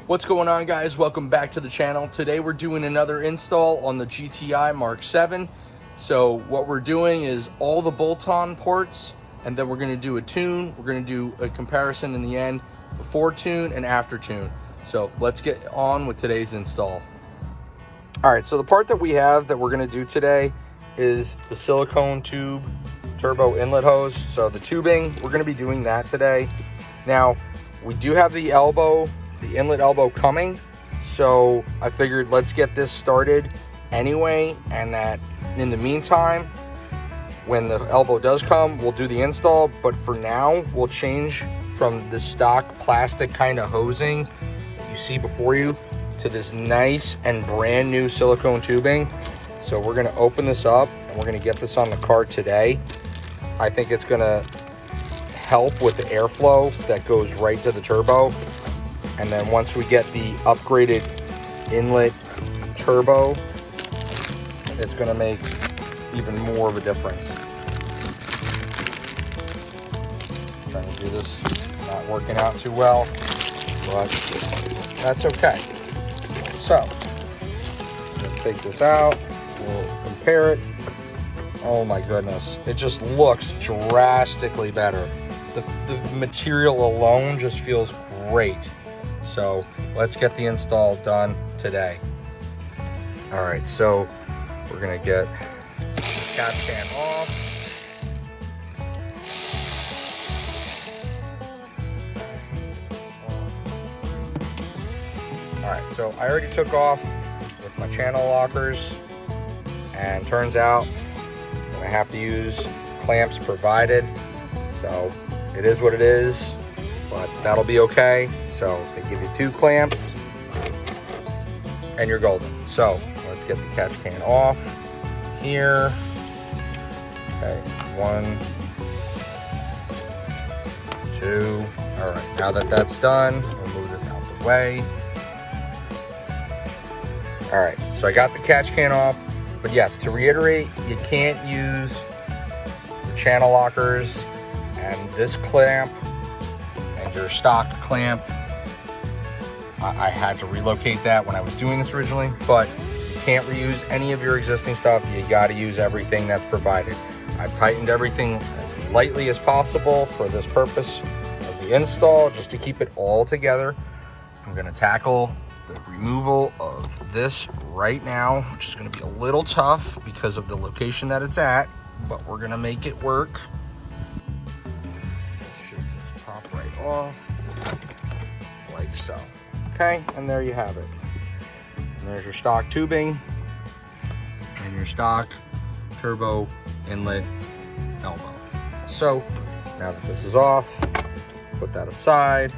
What's going on, guys? Welcome back to the channel. Today we're doing another install on the GTI Mark 7. So what we're doing is all the bolt-on ports, and then we're going to do a tune. We're going to do a comparison in the end, before tune and after tune. So let's get on with today's install. All right, so the part that we have that we're going to do today is the silicone tube turbo inlet hose. So the tubing, we're going to be doing that today. Now, we do have the inlet elbow coming, so I figured let's get this started anyway, and that in the meantime, when the elbow does come, we'll do the install. But for now, we'll change from the stock plastic kind of hosing that you see before you to this nice and brand new silicone tubing. So we're going to open this up and we're going to get this on the car today. I think it's going to help with the airflow that goes right to the turbo. And then once we get the upgraded inlet turbo, it's going to make even more of a difference. I'm trying to do this, it's not working out too well, but that's okay. So, I'm going to take this out, we'll compare it. Oh my goodness, it just looks drastically better. The material alone just feels great. So let's get the install done today. All right, so we're gonna get the Kapcom off. All right, so I already took off with my channel lockers, and turns out I'm gonna have to use clamps provided. So it is what it is, but that'll be okay. So they give you 2 clamps and you're golden. So let's get the Kapcom off here. Okay, 1, 2. All right, now that that's done, we'll move this out the way. All right, so I got the Kapcom off, but yes, to reiterate, you can't use the channel lockers and this clamp and your stock clamp. I had to relocate that when I was doing this originally, but you can't reuse any of your existing stuff. You got to use everything that's provided. I've tightened everything as lightly as possible for this purpose of the install, just to keep it all together. I'm going to tackle the removal of this right now, which is going to be a little tough because of the location that it's at, but we're going to make it work. This should just pop right off like so. Okay, and there you have it. And there's your stock tubing and your stock turbo inlet elbow. So now that this is off, put that aside.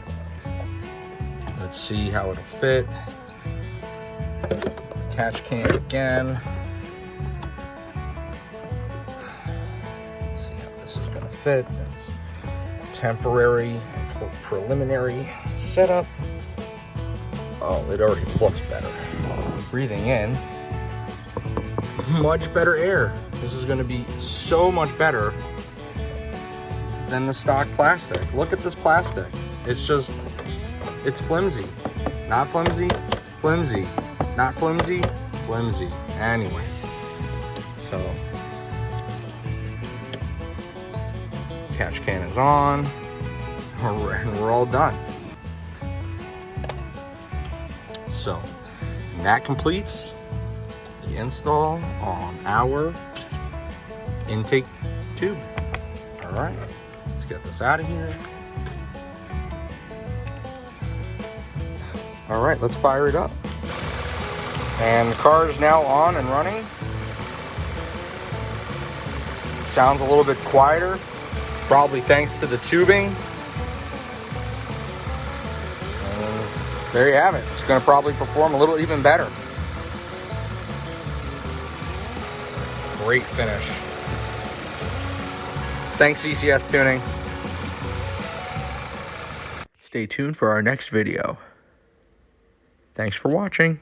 Let's see how it'll fit. Kapcom again. See how this is going to fit. It's temporary or preliminary setup. Oh, it already looks better. Breathing in much better air. This is going to be so much better than the stock plastic. Look at this plastic. It's just, it's flimsy. Not flimsy, flimsy. Not flimsy, flimsy. Anyways, so Kapcom is on, and we're all done. So that completes the install on our intake tube. All right, let's get this out of here. All right, let's fire it up. And the car is now on and running. Sounds a little bit quieter, probably thanks to the tubing. There you have it. It's going to probably perform a little even better. Great finish. Thanks, ECS Tuning. Stay tuned for our next video. Thanks for watching.